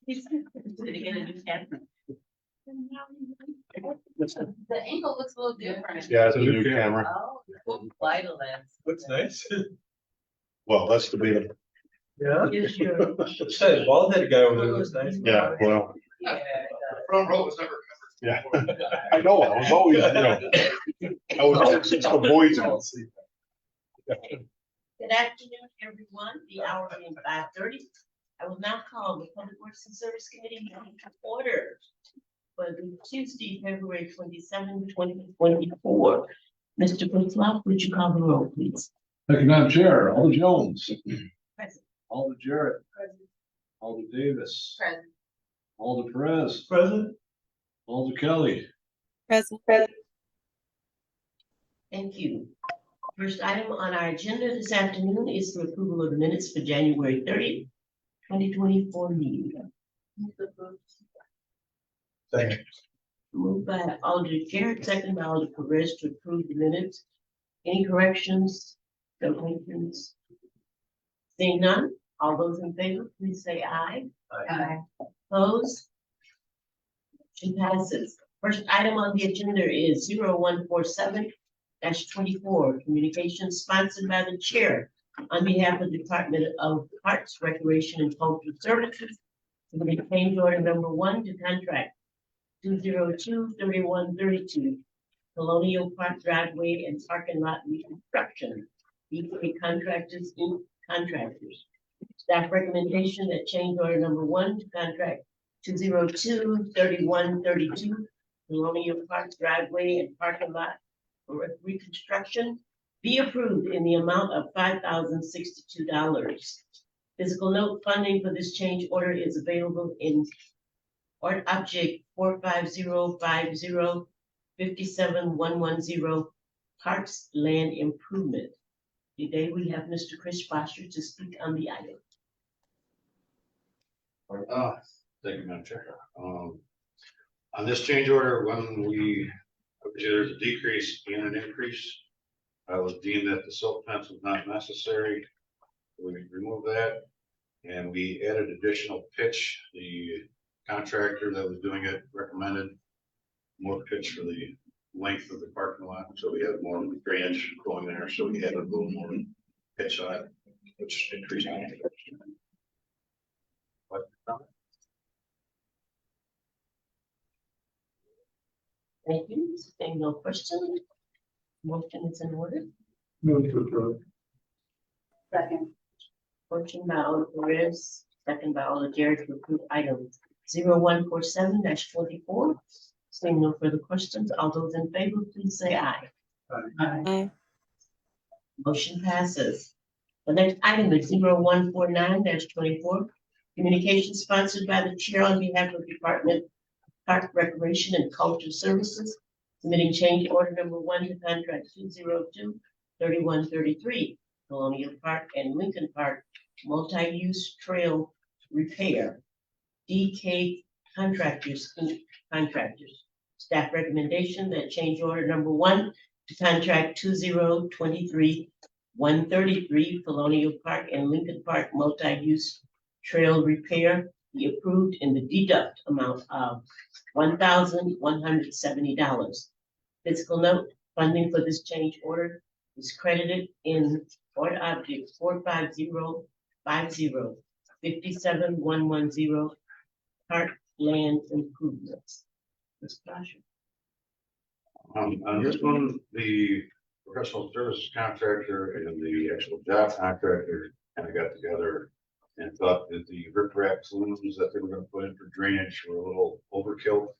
Did he get a new camera? The angle looks a little different. Yeah, it's a new camera. Oh, vital lens. Looks nice. Well, that's to be, Yeah. Here's your. That bald headed guy over there looks nice. yeah, well, Yeah. Front row was never yeah. I know, I was always, I was just avoiding. Good afternoon, everyone. The hour being 5:30. I will now call the Public Works and Service Committee meeting to order for the Tuesday, February 27, 2024. Mr. Pritloff, would you call the roll, please? Thank you, Madam Chair. Alder Jones. Present. Alder Jarrett. Alder Davis. Present. Alder Perez. Present. Alder Kelly. Present. Thank you. First item on our agenda this afternoon is the approval of the minutes for January 30th, 2024 meeting. Second. Moved by Alder Jarrett, second by Alder Perez to approve the minutes. Any corrections, corrections? Seeing none, all those in favor, please say aye. Aye. Opposed? Motion passes. First item on the agenda is 0147-24, communication sponsored by the chair on behalf of the Department of Parks, Recreation, and Cultural Services. To the change order number 1 to contract 202-3132, Colonial Park driveway and parking lot reconstruction. BK Contractors Inc. Contractors. Staff recommendation that change order number 1 to contract 202-3132, Colonial Park driveway and parking lot reconstruction be approved in the amount of $5,062. Physical note funding for this change order is available in Art Object 45050-57110 Parks Land Improvement. Today we have Mr. Chris Foster to speak on the item. Thank you, Madam Chair. On this change order, when there's a decrease and an increase, I was deemed that the silt fence was not necessary. We removed that and we added additional pitch. The contractor that was doing it recommended more pitch for the length of the parking lot, so we had more drainage going there, so we had a little more pitch on it, which increased. Thank you. Seeing no questions. Motion is in order. Move to approve. Second. Motion by Alder Perez, second by Alder Jarrett to approve item 0147-24. Seeing no further questions, all those in favor, please say aye. Aye. Motion passes. The next item is 0149-24. Communication sponsored by the chair on behalf of the Department of Park, Recreation, and Cultural Services, submitting change order number 1 to contract 202-3133, Colonial Park and Lincoln Park multi-use trail repair. DK Contractors Inc. Contractors. Staff recommendation that change order number 1 to contract 2023133, Colonial Park and Lincoln Park multi-use trail repair be approved in the deduct amount of $1,170. Physical note, funding for this change order is credited in Order Object 45050-57110 Park Land Improvements. Ms. Flasher. On this one, the professional services contractor and the actual job contractor kind of got together and thought that the riprap flumes that they were going to put in for drainage were a little overkill.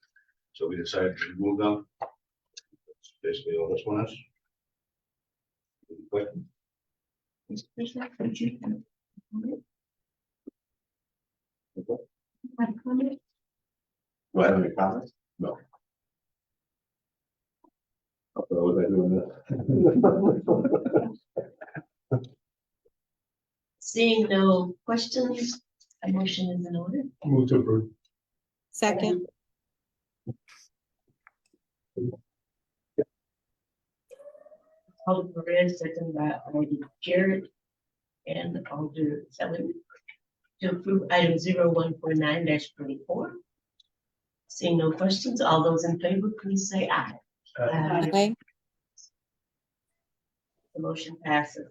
So we decided to remove them. That's basically all this one is. But Mr. President, could you comment? Have a comment? Do I have any comments? No. What was I doing this? Seeing no questions, a motion is in order. Move to approve. Second. Alder Perez, second by Alder Jarrett and Alder Kelly. to approve item 0149-24. Seeing no questions, all those in favor, please say aye. Aye. The motion passes.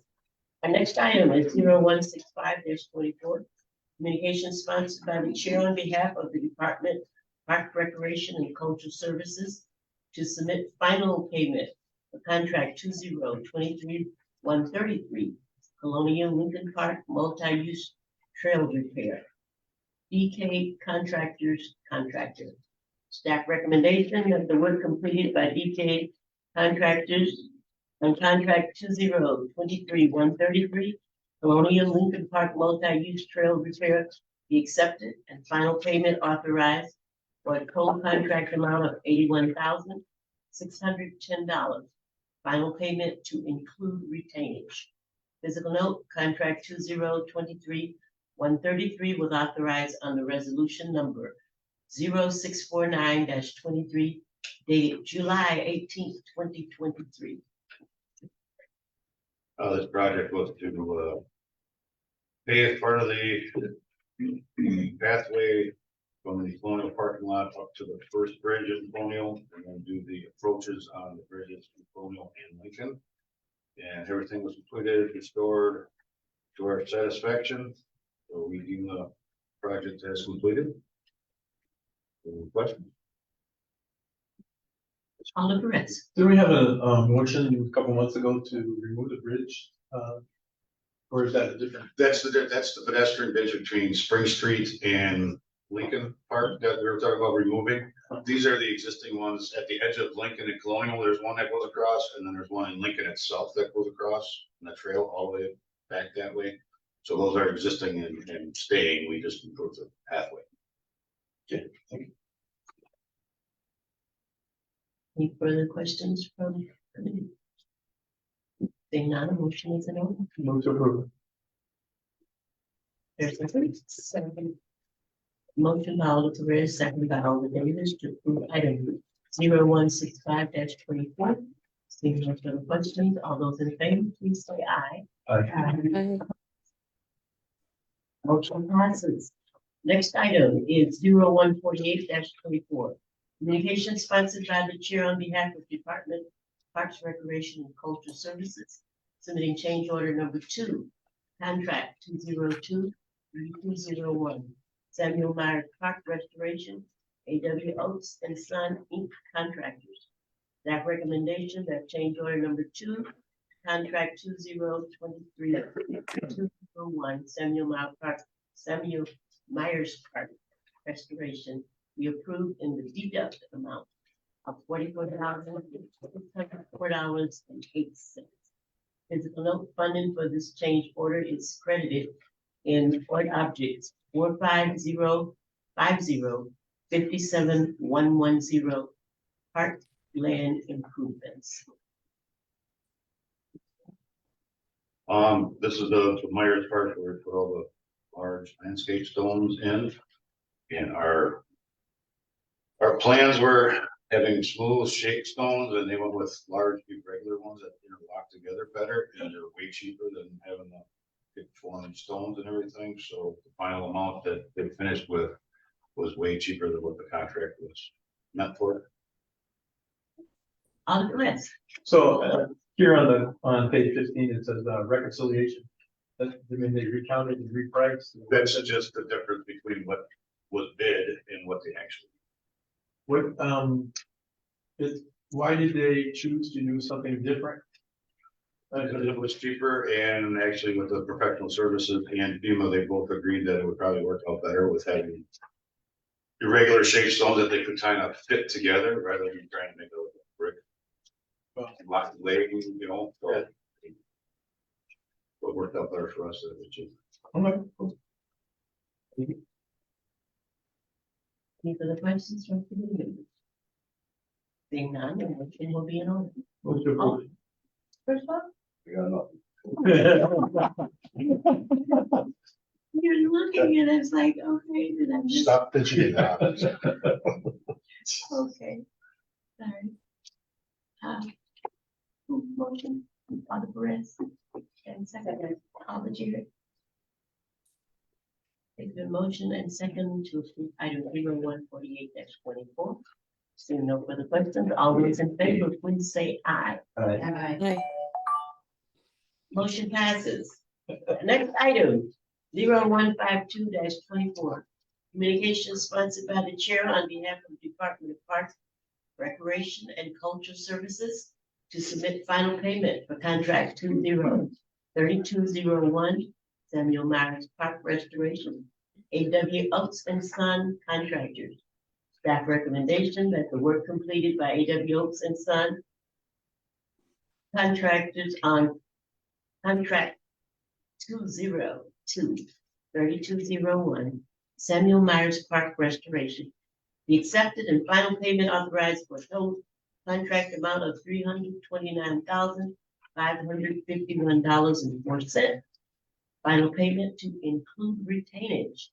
Our next item is 0165-24. Communication sponsored by the chair on behalf of the Department of Park Recreation and Cultural Services to submit final payment for contract 2023-133 Colonial Lincoln Park Multi-Use Trail Repair. DK Contractor. Staff recommendation that the work completed by DK Contractors on contract 2023-133 Colonial Lincoln Park Multi-Use Trail Repair be accepted and final payment authorized for a total contract amount of $81,610. Final payment to include retainage. Physical note, contract 2023-133 was authorized under resolution number 0649-23 dated July 18th, 2023. This project was to pay as part of the pathway from the Colonial parking lot up to the first bridge in Colonial, and then do the approaches on the bridges in Colonial and Lincoln. And everything was completed, restored to our satisfaction. So we deem the project as completed. Any questions? Alder Perez. Did we have a motion a couple months ago to remove the bridge? Or is that a different? That's the pedestrian bridge between Spring Street and Lincoln Park that we were talking about removing. These are the existing ones at the edge of Lincoln and Colonial. There's one that goes across, and then there's one in Lincoln itself that goes across and the trail all the way back that way. So those are existing and staying. We just improved the pathway. Okay, thank you. Any further questions from committee? Seeing none, a motion is in order. Move to approve. There's a second. Motion by Alder Perez, second by Alder Davis to approve item 0165-24. Seeing no further questions, all those in favor, please say aye. Aye. Motion passes. Next item is 0148-24. Communication sponsored by the chair on behalf of Department of Parks, Recreation, and Cultural Services, submitting change order number 2, contract 202-3201, Samuel Meyer Park Restoration, A.W. Oates and Son, Inc. Contractors. Staff recommendation that change order number 2, contract 2023-201, Samuel Myers Park Restoration, be approved in the deduct amount of $44,604.08. Physical note funding for this change order is credited in Ford Objects 45050-57110 Park Land Improvements. This is the Myers Park where we put all the large landscape stones in. And our plans were having smooth shake stones, and they went with large, regular ones that interlock together better, and they're way cheaper than having the big 4-inch stones and everything. So the final amount that they finished with was way cheaper than what the contract was meant for. Alder Perez. So here on page 15, it says reconciliation. That, I mean, they recounted and repriced. That's just the difference between what was bid and what they actually. Why did they choose to do something different? Because it was cheaper, and actually with the professional services and FEMA, they both agreed that it would probably work out better with having irregular shaped stones that they could kind of fit together rather than trying to make it look like brick. Lots of laying, you know, so what worked out better for us than it was cheap. Okay, cool. Any further questions from committee members? Seeing none, the motion will be in order. Move to approve. First one, We got enough. you're looking at us like, okay, did I miss? Stop pitching it out. Okay, sorry. Motion, Alder Perez, and second, Alder Jerry. been motion and second to approve item 0148-24. Seeing no further questions, all those in favor, please say aye. Aye. Aye. Motion passes. Next item, 0152-24. Communication sponsored by the chair on behalf of the Department of Parks, Recreation and Culture Services to submit final payment for contract 203201 Samuel Myers Park Restoration, A.W. Oaks and Son Contractors. Staff recommendation that the work completed by A.W. Oaks and Son Contractors on contract 202-3201 Samuel Myers Park Restoration be accepted and final payment authorized for a total contract amount of $329,551.04. Final payment to include retainage.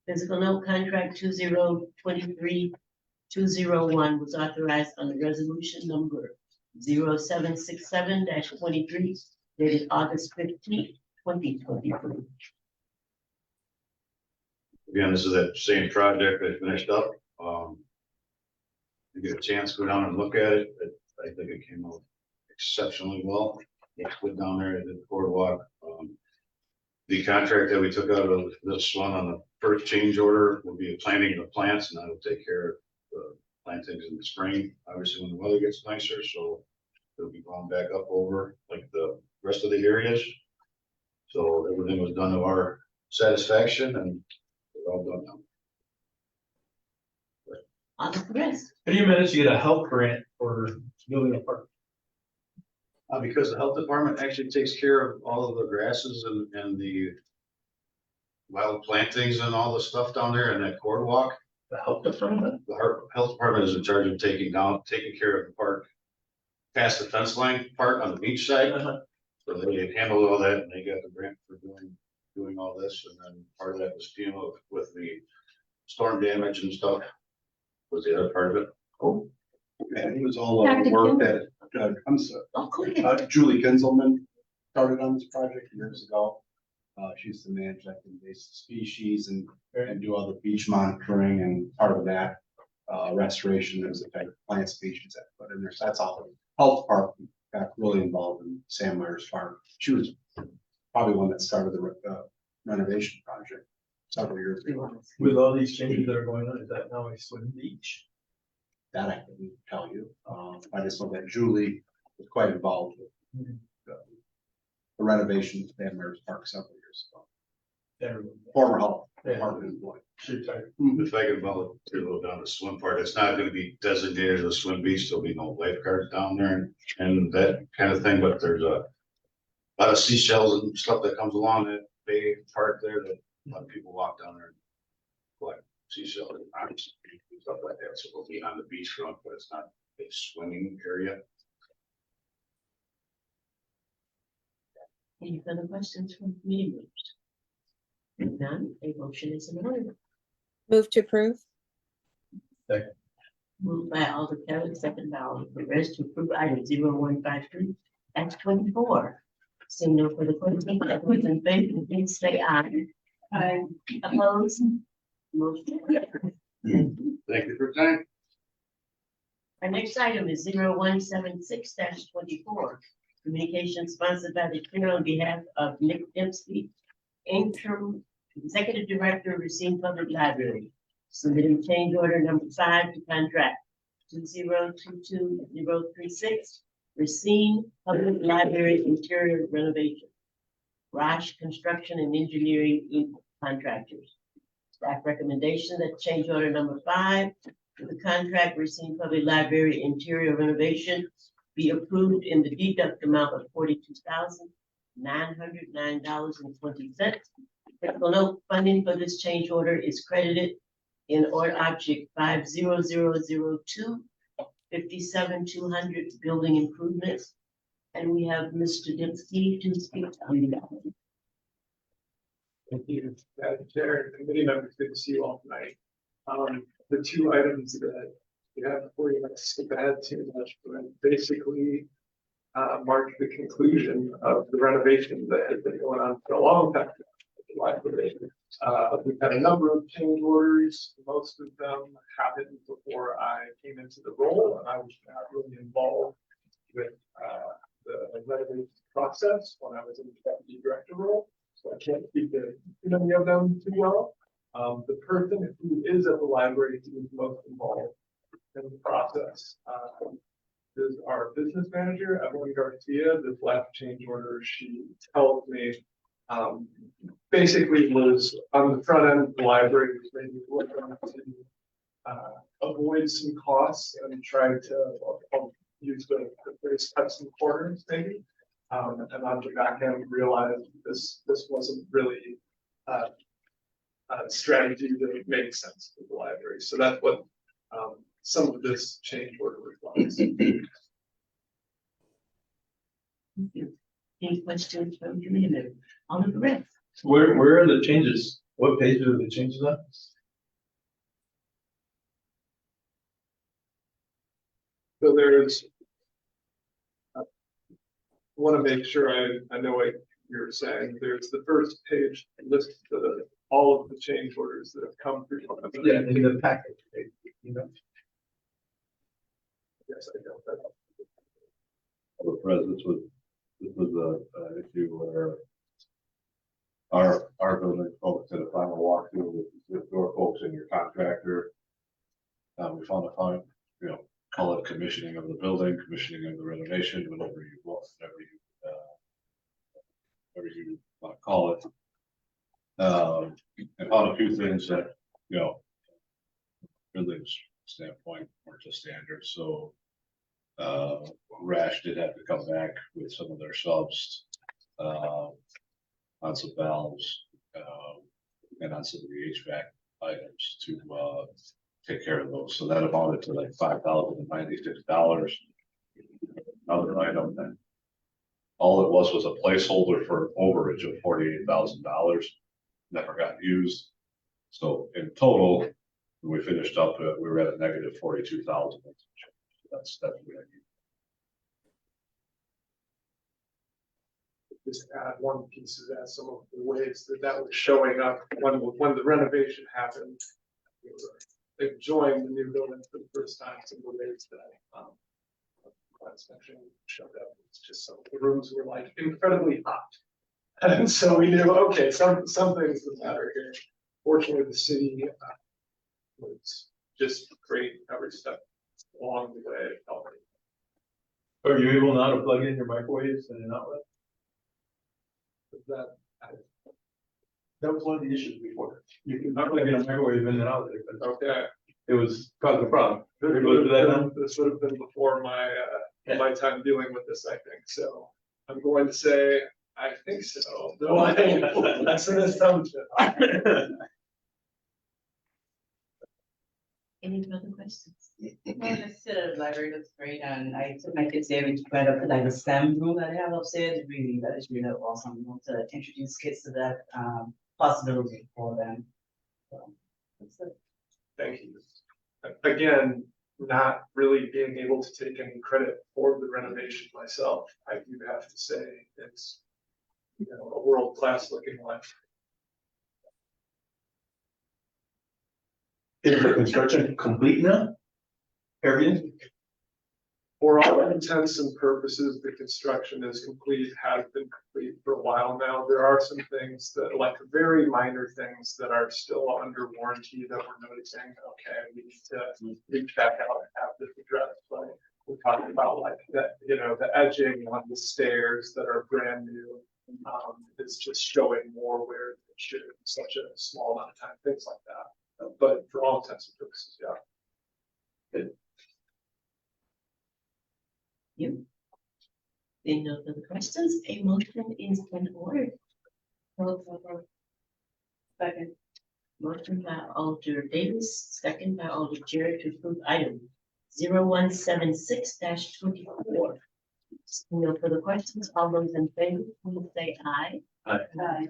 Physical note contract 2023-201 was authorized under resolution number 0767-23 dated August 15th, 2023. Again, this is that same project I finished up. You get a chance to go down and look at it, but I think it came out exceptionally well. Went down there, I did the boardwalk. The contract that we took out of this one on the first change order will be planting the plants, and that'll take care of the plantings in the spring, obviously when the weather gets nicer, so it'll be going back up over like the rest of the areas. So everything was done to our satisfaction and it's all done now. On the rest, How do you manage to get a health grant for building a park? Because the health department actually takes care of all of the grasses and the wild plantings and all the stuff down there in that boardwalk. The health department? The health department is in charge of taking care of the park past the fence line part on the beach side. So they handled all that and they got the grant for doing all this. And then part of that was FEMA with the storm damage and stuff was the other part of it. oh, And it was all Dr. work Kim? that, I'm sorry, oh, go ahead. Julie Kinzelman started on this project years ago. She used to manage like invasive species and do all the beach monitoring, and part of that restoration, there was a type of plant species that put in there. So that's all the health department got really involved in Sam Myers Park. She was probably one that started the renovation project several years ago. With all these changes that are going on, is that now a swim beach? That I couldn't tell you. I just know that Julie was quite involved with the renovation of Sam Myers Park several years ago. Everyone. Former health Yeah. department employee. Shoot, sorry. If I can follow a little down the swim part, it's not gonna be designated as a swim beach, there'll be no lifeguards down there and that kind of thing, but there's a lot of seashells and stuff that comes along that bay part there that a lot of people walk down there and collect seashells and rocks and stuff like that, so we'll be on the beachfront, but it's not a swimming area. Any further questions from committee members? If none, a motion is in order. Move to approve. Moved by Alder Kelly, second by Alder Perez to approve item 0153-24. Seeing no further questions, all those in favor, please say aye. Aye. Opposed? Motion carries. Thank you for your time. Our next item is 0176-24. Communication sponsored by the chair on behalf of Nick Dempsey, interim executive director of Racine Public Library, submitting change order number 5 to contract 2022036 Racine Public Library interior renovation. Rosh Construction and Engineering Inc. Contractors. Staff recommendation that change order number 5 to the contract Racine Public Library interior renovation be approved in the deduct amount of $42,909.20. Critical note funding for this change order is credited in order object 50002 57-200 building improvements. And we have Mr. Dempsey to speak on that. Thank you, Madam Chair and committee members. Good to see you all tonight. The two items that you have before you, let's skip ahead too much, but basically mark the conclusion of the renovation that has been going on for a long time. the library. We've had a number of change orders. Most of them happened before I came into the role, and I was not really involved with the renovation process when I was in the deputy director role. So I can't speak to many of them too well. The person who is at the library who is most involved in the process is our business manager, Evelyn Garcia. This last change order, she tells me, basically was on the front end of the library, was maybe looking to avoid some costs and try to I'll use the phrase cut some corners maybe. And on the back end, realized this wasn't really a strategy that made sense for the library. So that's what some of this change order reflects. Any questions from committee members? Alderman Redd. Where are the changes? What pages are the changes on? So there's, want to make sure I know what you're saying. There's the first page lists all of the change orders that have come through. Yeah, in the package, you know. Yes, I know that. The president this was a issue where our building folks did a final walkthrough with your folks and your contractor. We found a fine, call it commissioning of the building, commissioning of the renovation, whatever you want, whatever you want to call it. And found a few things that, buildings standpoint weren't just standard. So Rash did have to come back with some of their subs on some valves and on some of the HVAC items to take care of those. So that amounted to like $5,096. Another item that all it was a placeholder for overage of $48,000. Never got used. So in total, when we finished up, we were at a negative 42,000. That's what I need. Just add one piece of that, some of the ways that was showing up when the renovation happened. We were enjoying the new building for the first time. Some of the ways that inspection showed up. It's just some of the rooms were like incredibly hot. And so we knew, okay, something's the matter here. Fortunately, the city was just great every step along the way. Are you able now to plug in your microwaves and an outlet? That was one of the issues before. You can not plug in a microwave in and out. Okay. It was causing a problem. This would have been before my time dealing with this, I think. So I'm going to say, I think so. No, that's an assumption. Any further questions? I just sit at the library, looks great, and I took my kids there and tried to put like a STEM room that they have upstairs. That is really awesome, to introduce kids to that possibility for them. So, that's it. Thank you. Again, not really being able to take any credit for the renovation myself. I do have to say it's a world-class looking life. Is the construction complete now? Everything? For all intents and purposes, the construction is complete, has been complete for a while now. There are some things that, like very minor things that are still under warranty that we're noticing, okay, we need to reach back out and have this addressed. Like we're talking about like that, the edging on the stairs that are brand new. It's just showing more where it should in such a small amount of time, things like that. But for all intents and purposes, yeah. Good. You? Being no further questions, a motion is in order. Second. Motion by Alder Davis, second by Alder Jerry to approve item 0176-24. No further questions. All those in favor, please say aye. Aye.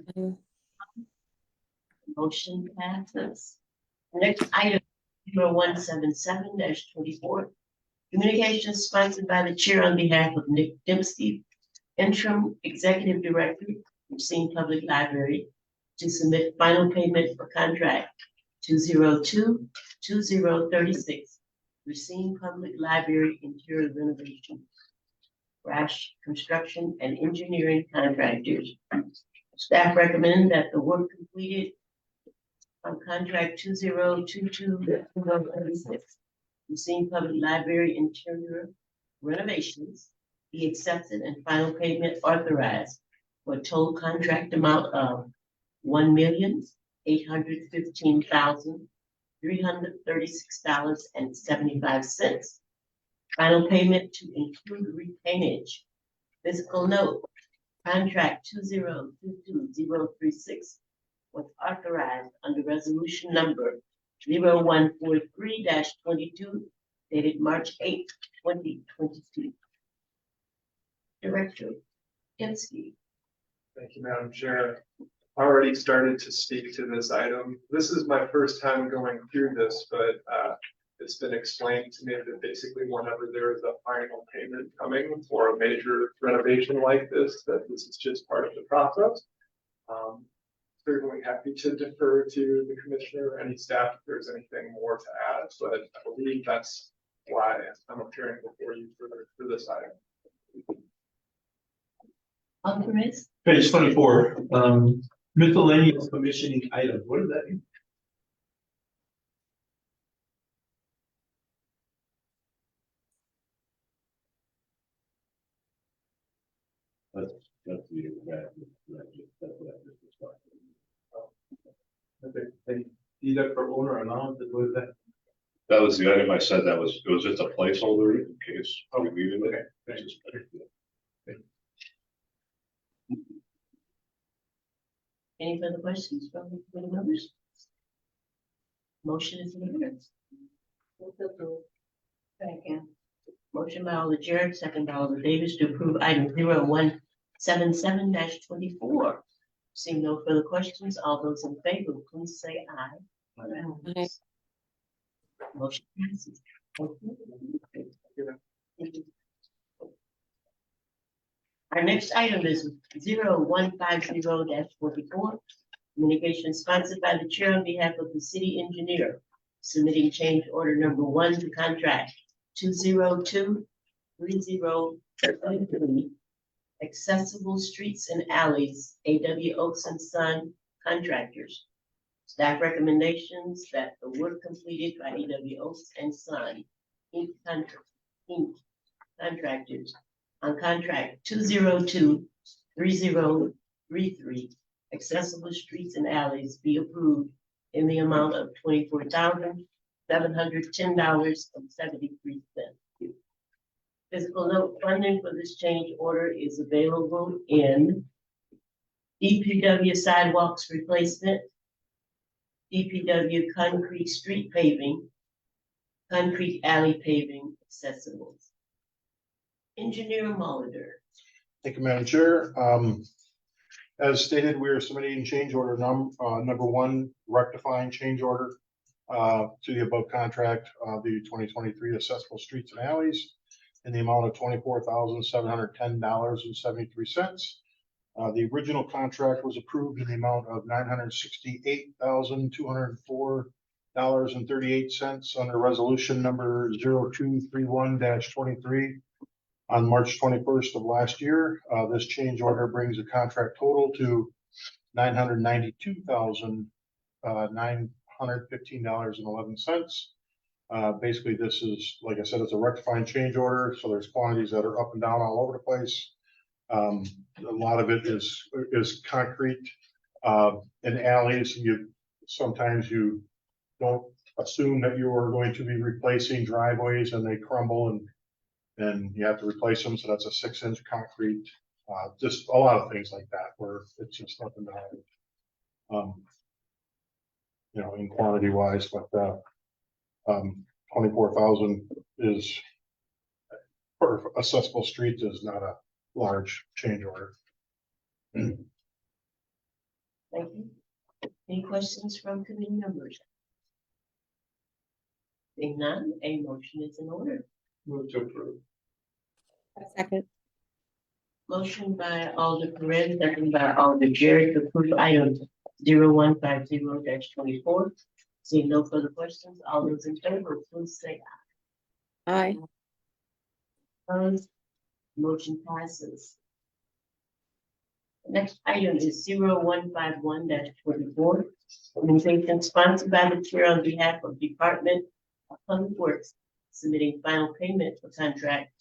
Motion passes. Next item 0177-24. Communications sponsored by the chair on behalf of Nick Dempsey, interim executive director, Racine Public Library, to submit final payment for contract 202-2036, Racine Public Library interior renovation, Rash Construction and Engineering Contractors. Staff recommend that the work completed on contract 2022-2036, Racine Public Library interior renovations be accepted and final payment authorized for a total contract amount of $1,815,336.75. Final payment to include repaintage. Physical note, contract 2022036 was authorized under resolution number 0143-22 dated March 8, 2022. Director Inskeep. Thank you, Madam Chair. Already started to speak to this item. This is my first time going through this, but it's been explained to me that basically whenever there is a final payment coming for a major renovation like this, that this is just part of the process. Certainly happy to defer to the commissioner or any staff if there's anything more to add, but I believe that's why I'm appearing before you for this item. Authorize. Page 24, miscellaneous commissioning items, what does that mean? That's the, that's what I just talked Okay, they deduct for owner amount, what is that? That was the item I said that was, it was just a placeholder in case we needed it. Okay, It's just- Any further questions from the committee members? Motion is in order. Second. Motion by Alder Jarrett, second by Alder Davis to approve item 0177-24. Seeing no further questions, all those in favor, please say aye. Aye. Motion passes. Thank you. Our next item is 0150-44. Communication sponsored by the chair on behalf of the city engineer, submitting change order number 1 to contract 202-3033, accessible streets and alleys, A.W. Oaks and Son Contractors. Staff recommendations that the work completed by A.W. Oaks and Son Inc. Contractors on contract 202-3033, accessible streets and alleys be approved in the amount of $24,710.73. Physical note funding for this change order is available in DPW sidewalks replacement, DPW concrete street paving, concrete alley paving, accessibles. Engineer Molitor. Thank you, Madam Chair. As stated, we are submitting change order number 1, rectifying change order to the above contract, the 2023 accessible streets and alleys in the amount of $24,710.73. The original contract was approved in the amount of $968,204.38 under resolution number 0231-23 on March 21st of last year. This change order brings the contract total to $992,915.11. Basically, this is, like I said, it's a rectifying change order, so there's quantities that are up and down all over the place. A lot of it is concrete in alleys. Sometimes you don't assume that you are going to be replacing driveways and they crumble and you have to replace them. So that's a 6-inch concrete. Just a lot of things like that where it's just up and down. In quantity wise, but 24,000 is for accessible streets is not a large change order. Thank you. Any questions from committee members? Being none, a motion is in order. Move to approve. Second. Motion by Alder Perez, second by Alder Jarrett to approve item 0150-24. Seeing no further questions, all those in favor, please say Aye. aye. Opposed, motion passes. The next item is 0151-24. Communication sponsored by the chair on behalf of Department of Public Works, submitting final payment for contract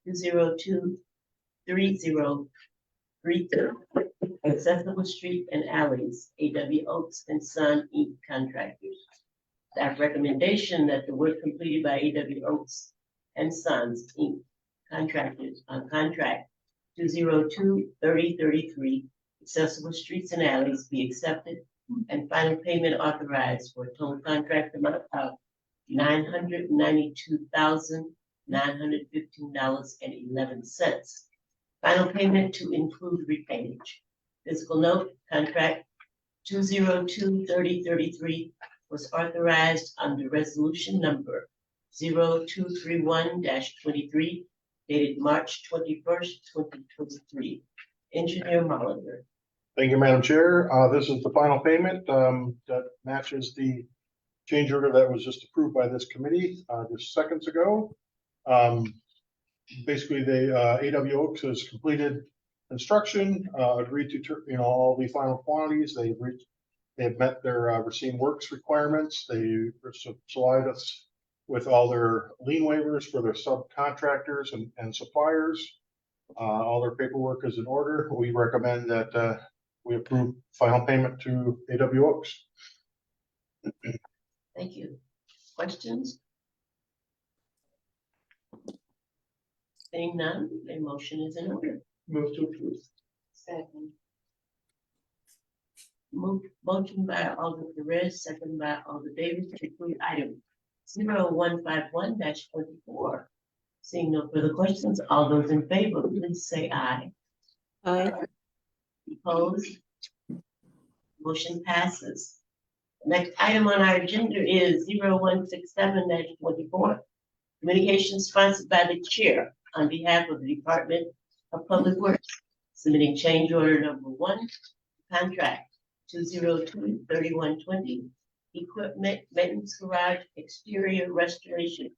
2023033, accessible street and alleys, A.W. Oaks and Son Inc. contractors. Staff recommendation that the work completed by A.W. Oaks and Sons Inc. contractors on contract 2023033, accessible streets and alleys be accepted and final payment authorized for a total contract amount of $992,915.11. Final payment to include repayment. Fiscal note, contract 2023033 was authorized under resolution number 0231-23 dated March 21st, 2023. Engineer Molitor. Thank you, Madam Chair. This is the final payment that matches the change order that was just approved by this committee just seconds ago. Basically, A.W. Oaks has completed construction, agreed to all the final quantities. They have met their Racine Works requirements. They supplied us with all their lien waivers for their subcontractors and suppliers. All their paperwork is in order. We recommend that we approve final payment to A.W. Oaks. Thank you. Questions? Seeing none, a motion is in order. Move to approve. Second. Motion by Alder Perez, second by Alder Davis to approve item 0151-24. Seeing no further questions, all those in favor, please say aye. Aye. Opposed? Motion passes. Next item on our agenda is 0167-24. Communication sponsored by the chair on behalf of the Department of Public Works, submitting change order number 1, contract 2023120, equipment maintenance garage exterior restoration,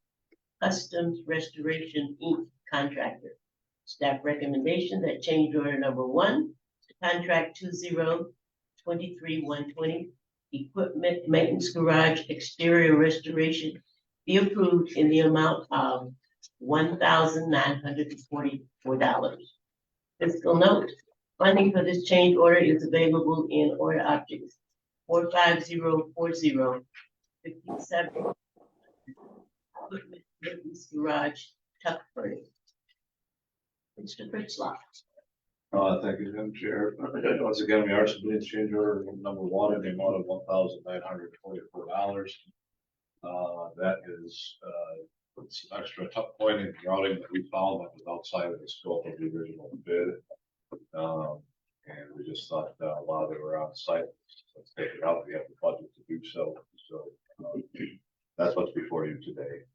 customs restoration Inc. contractor. Staff recommendation that change order number 1, contract 2023120, equipment maintenance garage exterior restoration be approved in the amount of $1,944. Fiscal note, funding for this change order is available in order objects 45040 57 equipment maintenance garage tuck furnace. Mr. Fritzloff. Thank you, Madam Chair. Once again, we are submitting change order number 1 in the amount of $1,944. That is some extra tuck pointing and grouting that we found that was outside of the scope of the original bid. And we just thought while they were on site, let's take it out. We have the budget to do so. So that's what's before you today.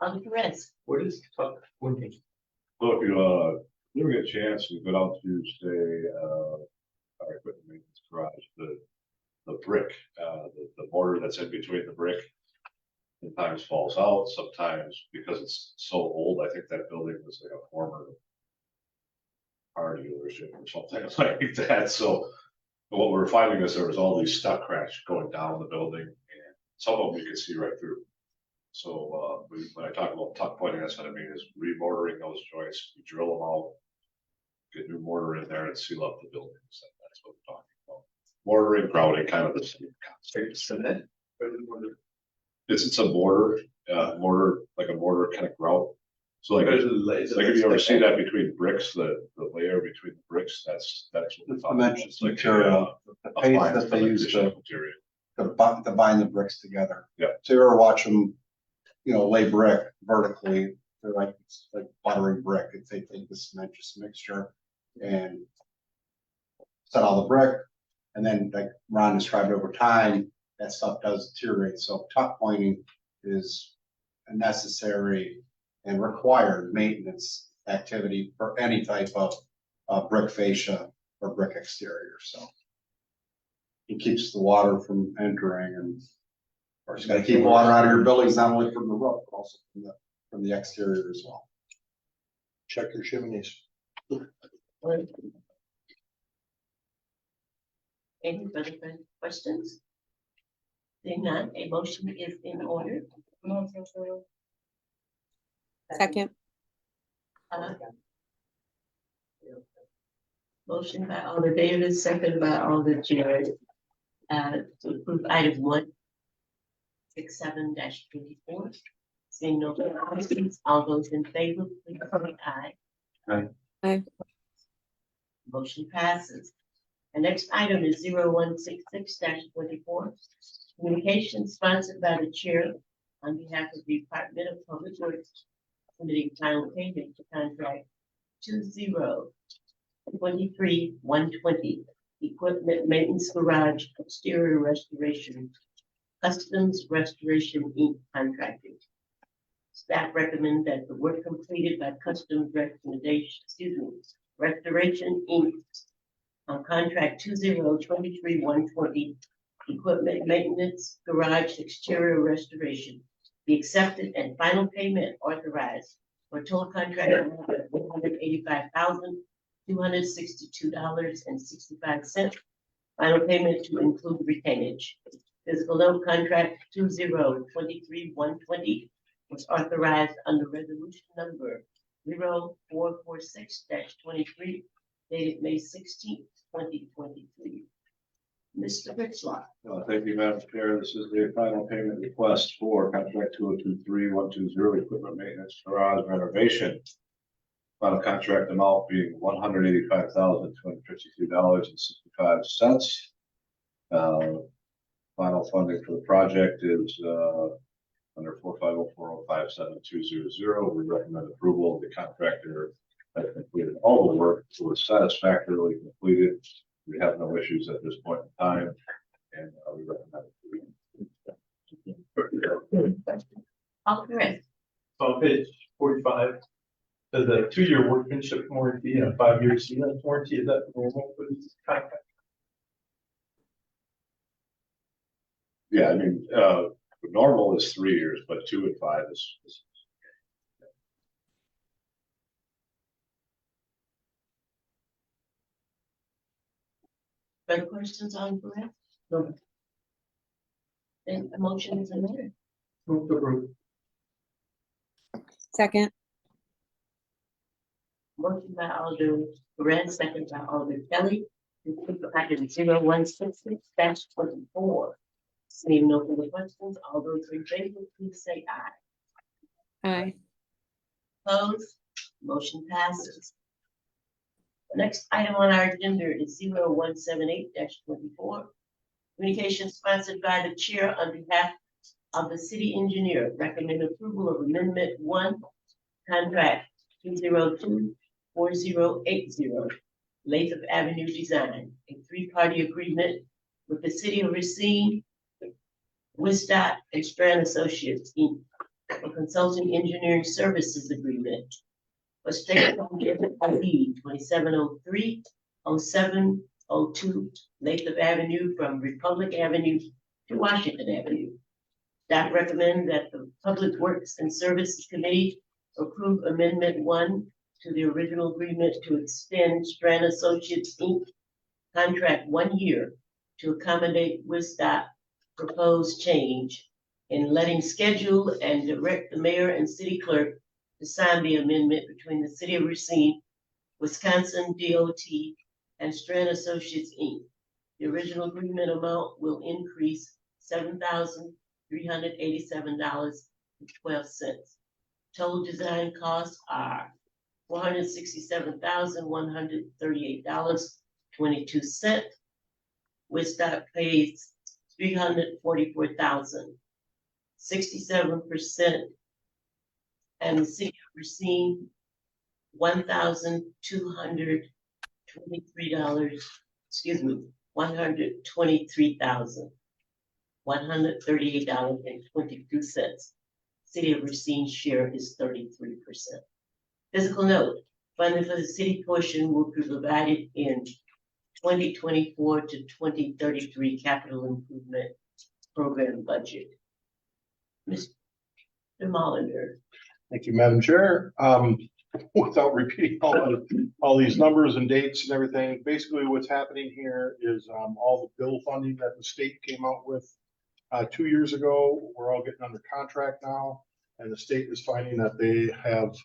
Alder Perez. What is tuck pointing? So if you ever get a chance, you go down to say our equipment maintenance garage, the brick, the mortar that's in between the brick sometimes falls out, sometimes because it's so old. I think that building was like a former car dealership or something like that. So what we're finding is there was all these stuck cracks going down the building, and some of them you can see right through. So when I talk about tuck pointing, that's what I mean is remortaring those joints. We drill them out, get new mortar in there, and seal up the buildings. That's what we're talking about. Mortaring, grouting, kind of the same concept. It's a mortar, like a mortar kind of grout. So like if you ever see that between bricks, the layer between the bricks, that's what we're talking about. Dimensions, material, the a paste fine that they use to material. bind the bricks together. Yeah. So you ever watch them, lay brick vertically, they're like, it's like buttering brick. If they take the cementous mixture and set all the brick, and then like Ron described over time, that stuff does deteriorate. So tuck pointing is a necessary and required maintenance activity for any type of brick fascia or brick exterior, so. It keeps the water from entering and, of course, you gotta keep water out of your buildings, not only from the roof, but also from the exterior as well. Check your chimneys. Any further questions? Seeing none, a motion is in order. second, Motion by Alder Davis, second by Alder Jarrett. To approve item 167-24. Seeing no further questions, all those in favor, please say aye. Aye. Aye. Motion passes. The next item is 0166-24. Communication sponsored by the chair on behalf of the Department of Public Works, submitting final payment to contract 2023-120 equipment maintenance garage exterior restoration, Customs Restoration Inc. contracting. Staff recommend that the work completed by Customs Restoration Inc. on contract 2023-120 equipment maintenance garage exterior restoration be accepted and final payment authorized for a total contract amount of $185,262.65. Final payment to include retainage. Physical note contract 2023-120 was authorized under resolution number 0446-23 dated May 16th, 2023. Mr. Ritzlaw. Thank you, Madam Chair. This is the final payment request for contract 2023-120 equipment maintenance garage renovation. Final contract amount being $185,252.65. Final funding for the project is under 450405720. We recommend approval of the contractor has completed all the work, so it's satisfactorily completed. We have no issues at this point in time, and we recommend it. All correct. On page 45, there's a 2-year workmanship warranty and a 5-year sealant warranty. Is that normal for this contract? Yeah, I mean, normal is 3 years, but 2 and 5 is. Further questions on correct? No. Then a motion is in order. Move to approve. second, Motion by Alder Perez, second by Alder Kelly. To approve item 0166-24. Seeing no further questions, all those in favor, please say aye. aye, Opposed? Motion passes. The next item on our agenda is 0178-24. Communication sponsored by the chair on behalf of the city engineer. Recommend approval of amendment 1, contract 202-4080, Lathrop Avenue Design, a 3-party agreement with the city of Racine, Wisdot, and Strand Associates, Inc. for consulting engineering services agreement for state ID 2703-0702 Lathrop Avenue from Republic Avenue to Washington Avenue. Staff recommend that the Public Works and Services Committee approve amendment 1 to the original agreement to extend Strand Associates Inc. contract 1 year to accommodate Wisdot proposed change in letting schedule and direct the mayor and city clerk to sign the amendment between the city of Racine, Wisconsin DOT, and Strand Associates Inc. The original agreement amount will increase $7,387.12. Total design costs are $467,138.22. Wisdot pays $344,000, 67%, and the city of Racine, $1,223, $123,138.22. City of Racine share is 33%. Physical note, funding for the city portion will be provided in 2024 to 2033 capital improvement program budget. Mr. Molitor. Thank you, Madam Chair. Without repeating all these numbers and dates and everything, basically what's happening here is, all the bill funding that the state came out with 2 years ago, we're all getting under contract now, and the state is finding that they have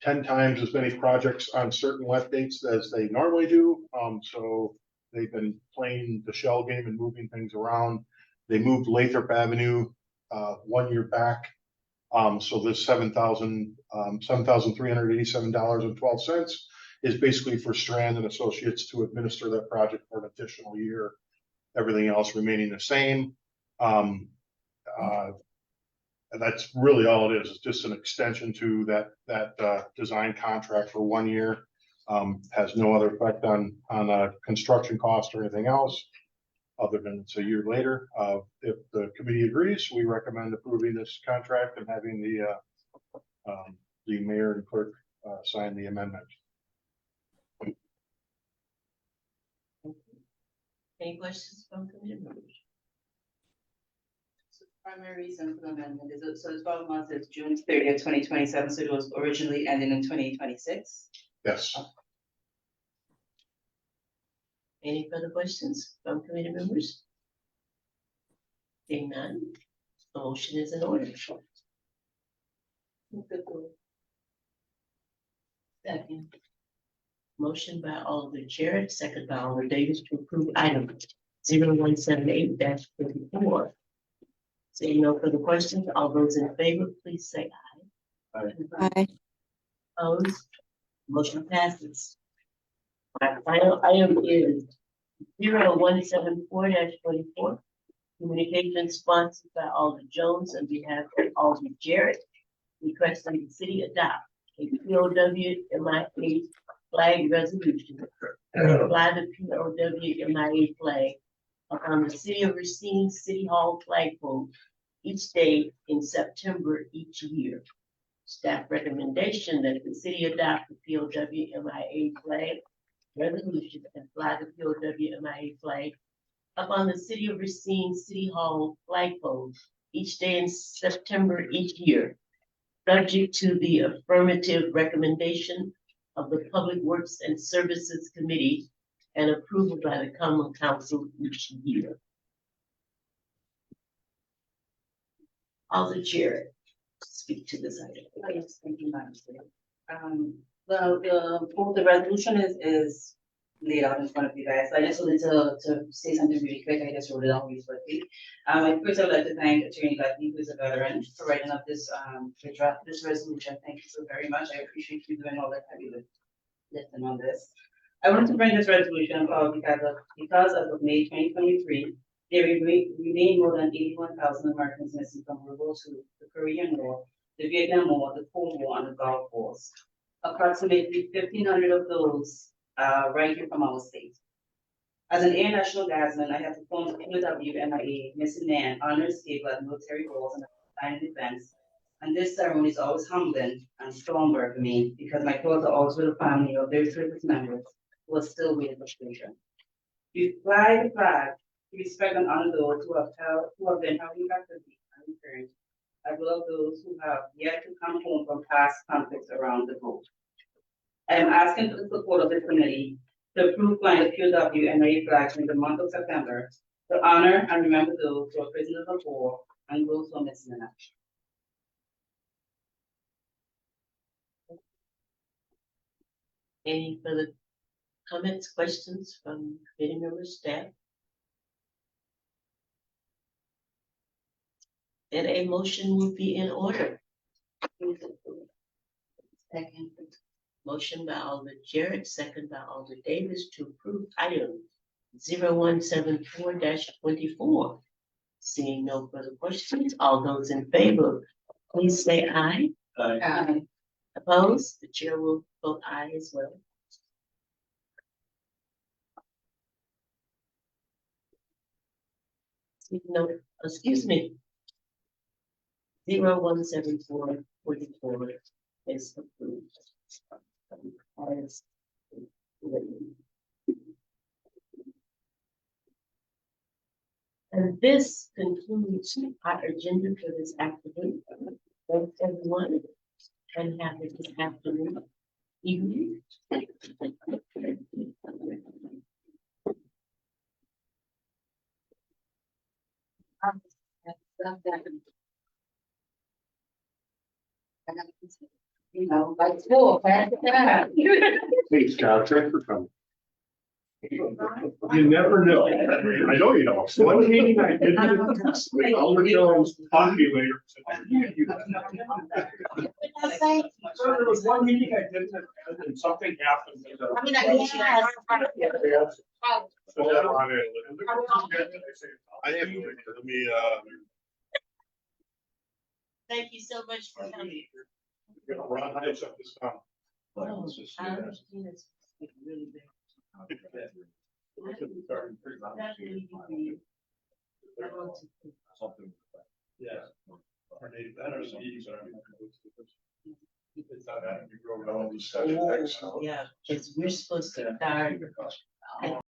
10 times as many projects on certain let dates as they normally do. So they've been playing the shell game and moving things around. They moved Lathrop Avenue 1 year back. So this $7,387.12 is basically for Strand and Associates to administer that project for an additional year. Everything else remaining the same. And that's really all it is. It's just an extension to that design contract for 1 year. Has no other effect on construction cost or anything else, other than it's a year later. If the committee agrees, we recommend approving this contract and having the mayor and clerk sign the amendment. Any questions from committee members? So the primary reason for the amendment is, so the 12 months is June 30th, 2027, so it was originally ending in 2026. Yes. Any further questions from committee members? Seeing none, the motion is in order. Second. Motion by Alder Jarrett, second by Alder Davis to approve item 0178-54. Seeing no further questions, all those in favor, please say aye. Aye. Opposed? Motion passes. Our final item is 0174-24. Communication sponsored by Alder Jones on behalf of Alder Jarrett, requesting the city adopt a POW-MIA flag resolution. Fly the POW-MIA flag upon the city of Racine City Hall flagpole each day in September each year. Staff recommendation that the city adopt the POW-MIA flag resolution and fly the POW-MIA flag upon the city of Racine City Hall flagpole each day in September each year, subject to the affirmative recommendation of the Public Works and Services Committee and approval by the Common Council each year. Alder Jarrett, speak to this item. Yes, thank you, Madam Chair. The resolution is laid out in front of you guys. I just wanted to say something really quick. I just wrote it down really quickly. First, I'd like to thank Attorney Lefty, who is a veteran, for writing up this draft this resolution. Thank you so very much. I appreciate you doing all that heavy lifting on this. I wanted to bring this resolution about because as of May 2023, there remain more than 81,000 Americans missing from rural to the Korean War, the Vietnam War, the Cold War, and the Gulf Wars. Approximately 1,500 of those right here from our state. As an Air National Guardsman, I have performed the POW-MIA Missing Man honors table at military roles and line of defense. And this ceremony is always humbling and somber for me because my thoughts are always with a family of their service members who are still waiting for closure. We fly the flag to respect and honor those who have been held captivity and returned, as well as those who have yet to come home from past conflicts around the globe. I am asking for the support of the committee to approve flying the POW-MIA flags in the month of September to honor and remember those who are prisoners of war and those who are missing in action. Any further comments, questions from committee members, staff? Then a motion would be in order. Second. Motion by Alder Jarrett, second by Alder Davis to approve item 0174-24. Seeing no further questions, all those in favor, please say aye. Aye. Opposed? The chair will vote aye as well. No, excuse me. 0174-44 is approved. And this concludes our agenda for this afternoon. Thanks, everyone, and have a good afternoon, evening. You know, like school, man. Hey, Scott, thanks for coming. You never know. I know you don't. One meeting I did. I'll let you know, talk to you later. So there was one meeting I did and something happened. I mean, I guess. I have, let me, Thank you so much for coming. Ron, I have something to stop. Oh, I understand it's really big. Definitely be- I want to- Something. Yeah. Our native, that are some meetings are. It's not that, you grow all these. Oh, yeah, because we're supposed to start